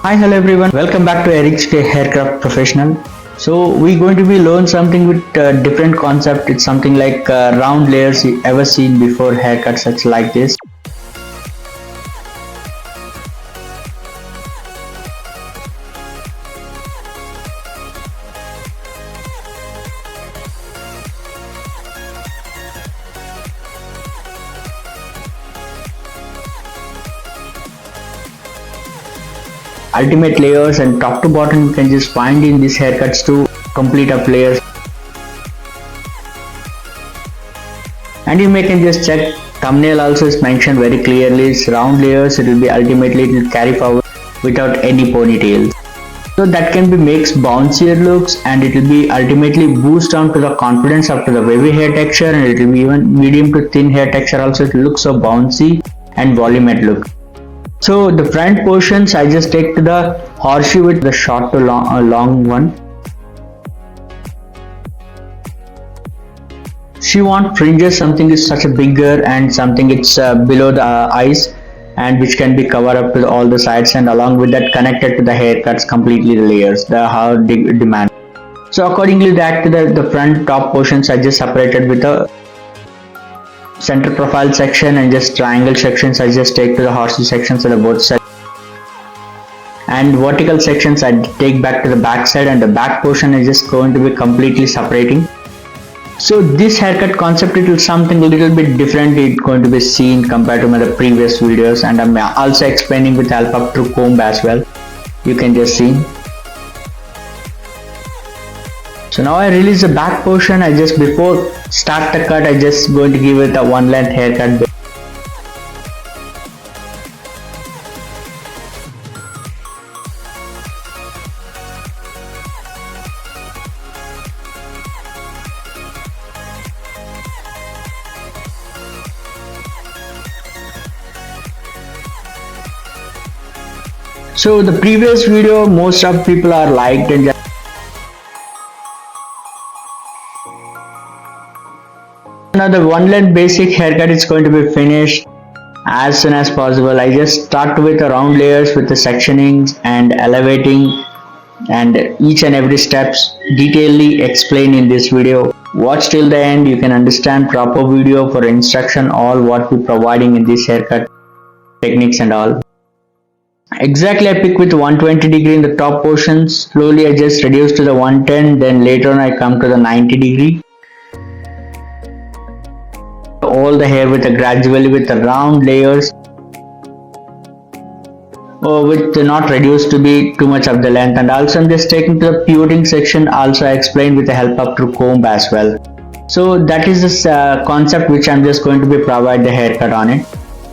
Hi, hello everyone. Welcome back to Eric's Haircraft Professional. So we're going to be learn something with different concept. It's something like round layers you ever seen before haircuts such like this. Ultimate layers and top to bottom you can just find in these haircuts to complete up layers. And you may can just check thumbnail also is mentioned very clearly. It's round layers, it will be ultimately it will carry forward without any ponytails. So that can be makes bouncier looks and it will be ultimately boost down to the confidence up to the wavy hair texture, and it will be even medium to thin hair texture also. It looks so bouncy and voluminous look. So the front portions I just take to the horseshoe with the short to long one. She want fringes, something is such a bigger and something it's below the eyes and which can be covered up to all the sides, and along with that connected to the haircuts completely the layers, the how demand. So accordingly that to the front top portions I just separated with a center profile section, and just triangle sections I just take to the horseshoe sections on the both sides, and vertical sections I take back to the back side, and the back portion is just going to be completely separating. So this haircut concept, it is something a little bit different. It's going to be seen compared to my previous videos, and I'm also explaining with help up through comb as well. You can just see. So now I release the back portion. I just before start the cut, I just going to give it a one length haircut. So the previous video most of people are liked, and now the one length basic haircut is going to be finished as soon as possible. I just start with the round layers with the sectionings and elevating, and each and every steps detailedly explained in this video. Watch till the end, you can understand proper video for instruction all what we providing in this haircut techniques and all. Exactly, I pick with 120 degree in the top portions. Slowly I just reduce to the 110, then later on I come to the 90 degree. All the hair with a gradually with the round layers, or with not reduced to be too much of the length. And also I'm just taking to the pivoting section, also I explained with the help of through comb as well. So that is this concept which I'm just going to be provide the haircut on it.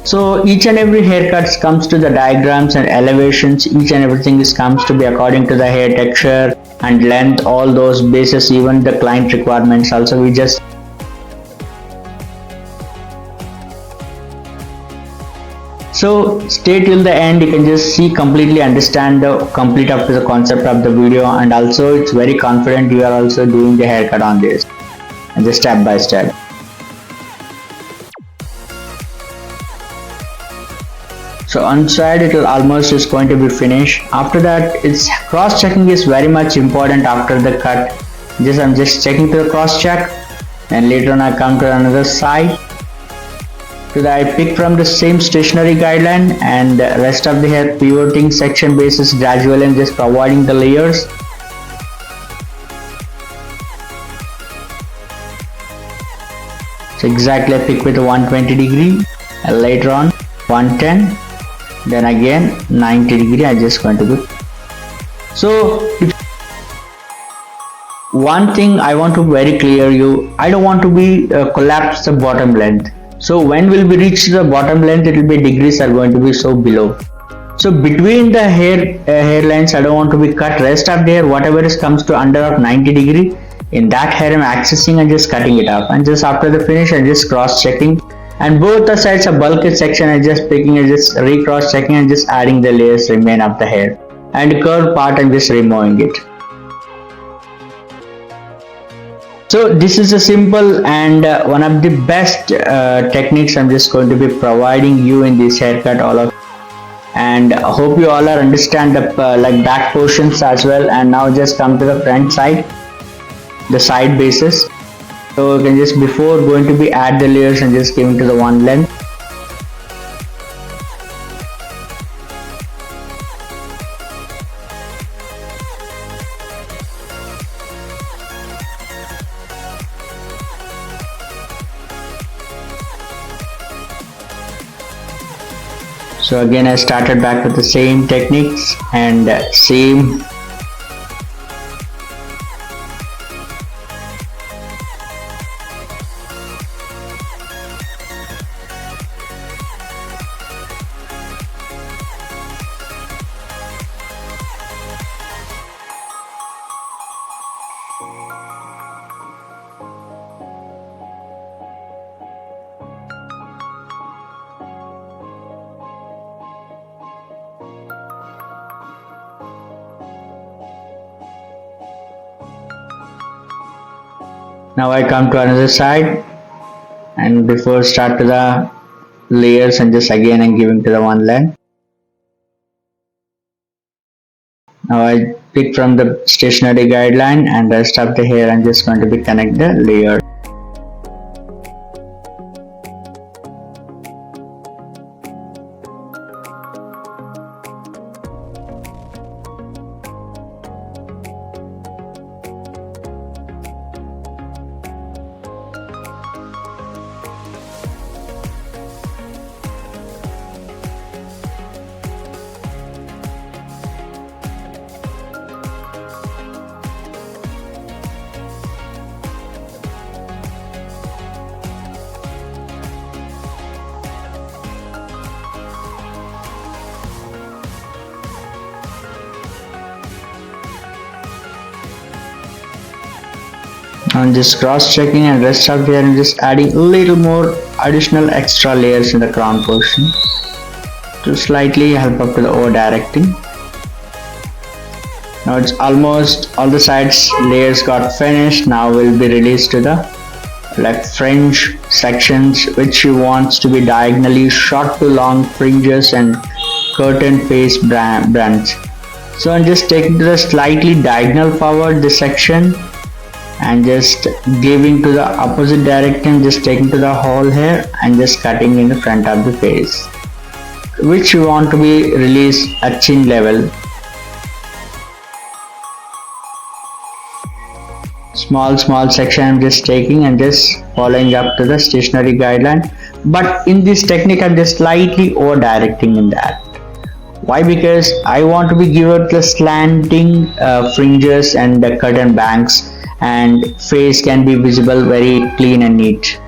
So each and every haircut comes to the diagrams and elevations. Each and everything is comes to be according to the hair texture and length, all those bases, even the client requirements also we just. So stay till the end, you can just see completely understand the complete up to the concept of the video, and also it's very confident you are also doing the haircut on this and just step by step. So on side it will almost is going to be finished. After that, it's cross checking is very much important after the cut. I'm just checking to the cross check, and later on I come to another side. So that I pick from the same stationary guideline, and the rest of the hair pivoting section basis gradually and just providing the layers. So exactly I pick with a 120 degree, and later on 110, then again 90 degree I just going to do. So one thing I want to very clear you, I don't want to be collapse the bottom length. So when will we reach the bottom length, it will be degrees are going to be so below. So between the hair lines I don't want to be cut. Rest of the hair whatever is comes to under of 90 degree, in that hair I'm accessing and just cutting it off, and just after the finish I just cross checking, and both the sides of bulky section I just picking and just recross checking and just adding the layers remain of the hair, and curved part I'm just removing it. So this is a simple and one of the best techniques I'm just going to be providing you in this haircut all of. and hope you all are understand the like back portions as well. And now just come to the front side, the side bases. So you can just before going to be add the layers and just giving to the one length. So again I started back with the same techniques and same. Now I come to another side, and before start to the layers and just again I'm giving to the one length. Now I pick from the stationary guideline and rest of the hair I'm just going to be connect the layer. I'm just cross checking and rest of the hair and just adding a little more additional extra layers in the crown portion to slightly help up to the over directing. Now it's almost all the sides layers got finished. Now will be released to the like fringe sections which you wants to be diagonally short to long fringes and curtain face branch. So I'm just taking to the slightly diagonal forward this section and just giving to the opposite direction, just taking to the whole hair and just cutting in the front of the face, which you want to be released at chin level. Small section I'm just taking and just following up to the stationary guideline, but in this technique I'm just slightly over directing in that. Why? Because I want to be given the slanting fringes and the curtain banks, and face can be visible very clean and neat.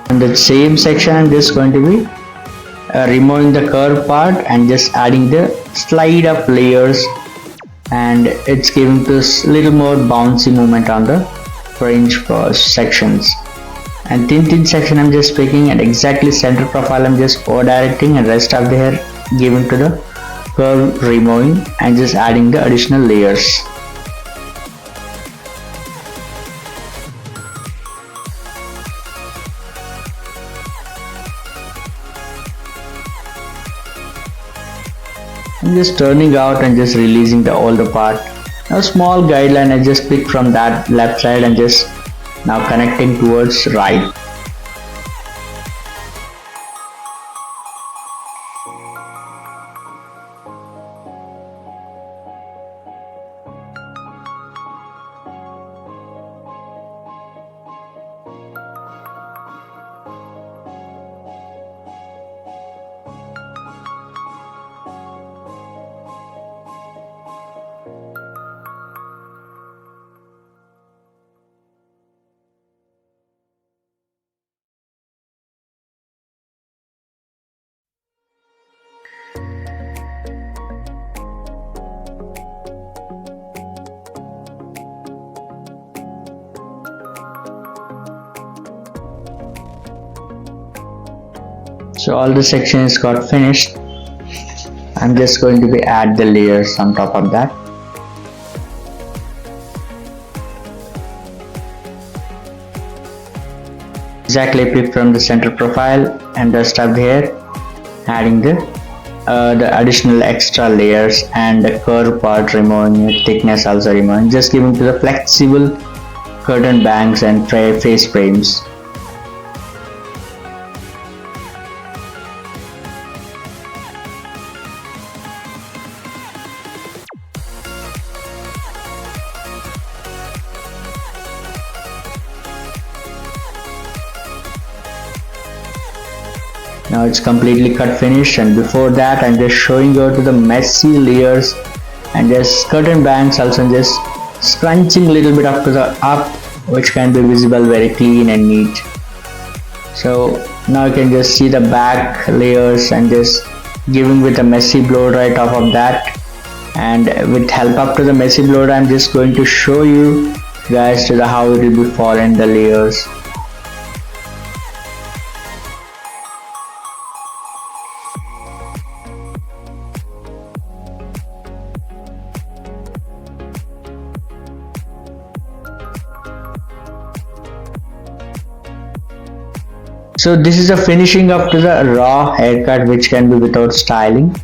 In the same section I'm just going to be removing the curve part and just adding the slide up layers, and it's giving this little more bouncy movement on the fringe sections. And thin section I'm just picking at exactly center profile, I'm just over directing and rest of the hair giving to the curve removing and just adding the additional layers. I'm just turning out and just releasing the older part. Now small guideline I just pick from that left side and just now connecting towards right. So all the sections got finished. I'm just going to be add the layers on top of that. Exactly pick from the center profile and the stuff here, adding the additional extra layers and the curve part, removing it, thickness also removing, just giving to the flexible curtain bangs and face frames. Now it's completely cut finished, and before that I'm just showing you to the messy layers and just curtain bangs also, just scrunching a little bit up to the up, which can be visible very clean and neat. So now you can just see the back layers and just giving with a messy blow dry top of that, and with help up to the messy blow dry I'm just going to show you guys to the how it will be falling the layers. So this is a finishing up to the raw haircut, which can be without styling.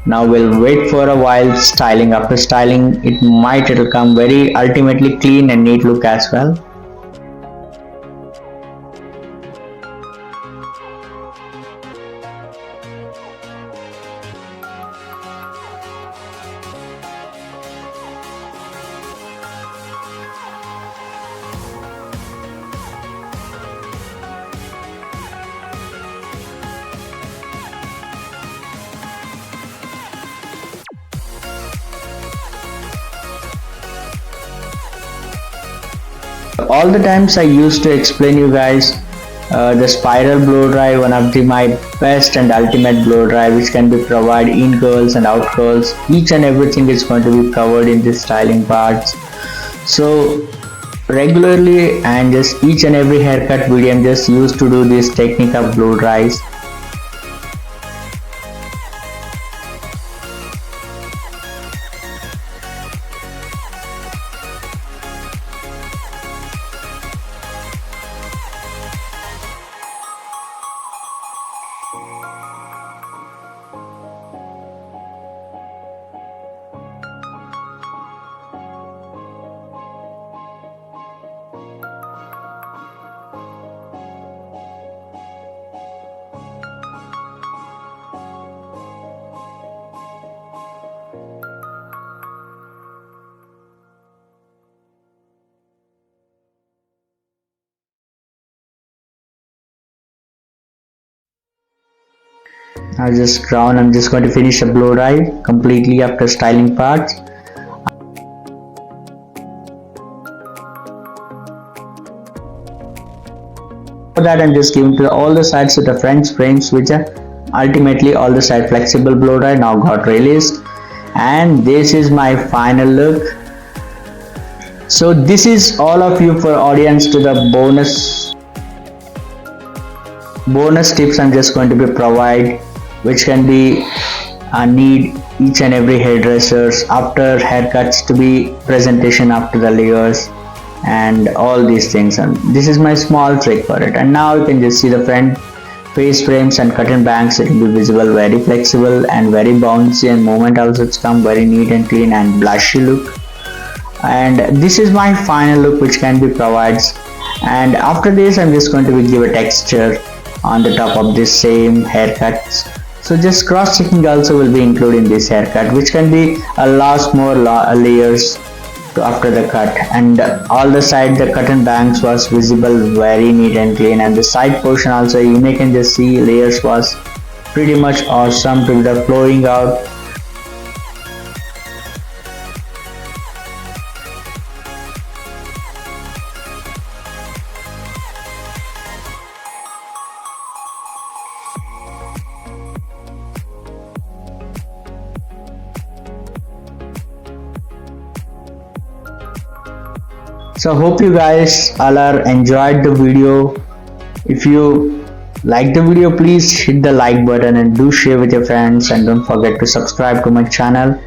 Now we'll wait for a while styling. After styling it'll come very ultimately clean and neat look as well. All the times I used to explain you guys the spiral blow dry, one of my best and ultimate blow dry, which can be provide in curls and out curls. Each and everything is going to be covered in this styling parts. So regularly and just each and every haircut video I'm just used to do this technique of blow dries. Now just crown, I'm just going to finish the blow dry completely after styling parts. For that I'm just giving to all the sides with the French frames, which are ultimately all the side flexible blow dry now got released, and this is my final look. So this is all of you for audience to the bonus tips I'm just going to be provide, which can be need each and every hairdressers after haircuts to be presentation after the layers and all these things, and this is my small trick for it. And now you can just see the front face frames and curtain bangs. It will be visible, very flexible and very bouncy, and movement also it's come very neat and clean and blushy look. And this is my final look which can be provided, and after this I'm just going to be give a texture on the top of this same haircuts. So just cross checking also will be included in this haircut, which can be a lot more layers to after the cut, and all the side the curtain bangs was visible very neat and clean, and the side portion also you may can just see layers was pretty much awesome to the flowing out. So hope you guys all are enjoyed the video. If you Like the video, please hit the like button and do share with your friends, and don't forget to subscribe to my channel.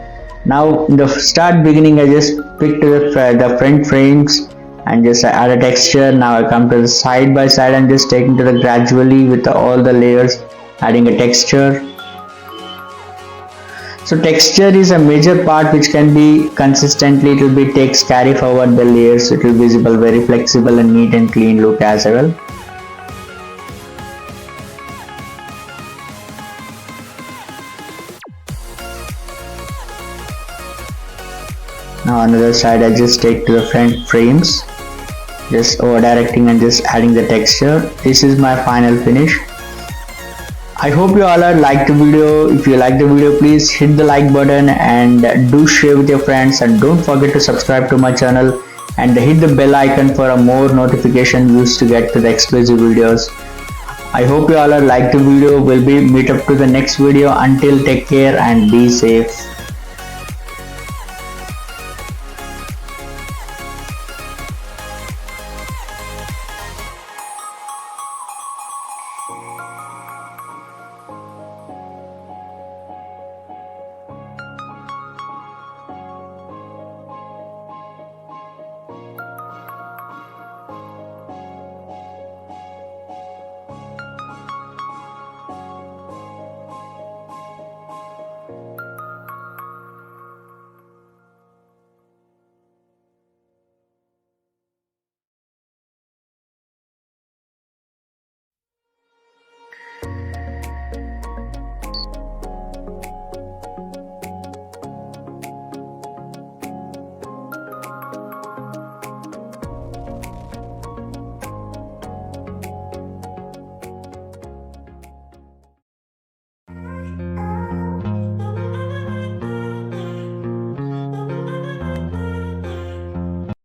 Now in the start beginning, I just picked the front frames and just add a texture. Now I come to the side by side and just taking to the gradually with all the layers, adding a texture. So texture is a major part which can be consistently, it will be takes carry forward the layers, it will be visible, very flexible and neat and clean look as well. Now another side I just take to the front frames, just over directing and just adding the texture. This is my final finish. I hope you all are like the video. If you like the video, please hit the like button and do share with your friends, and don't forget to subscribe to my channel and hit the bell icon for a more notification used to get to the exclusive videos. I hope you all are like the video. We'll be meet up to the next video. Until, take care and be safe.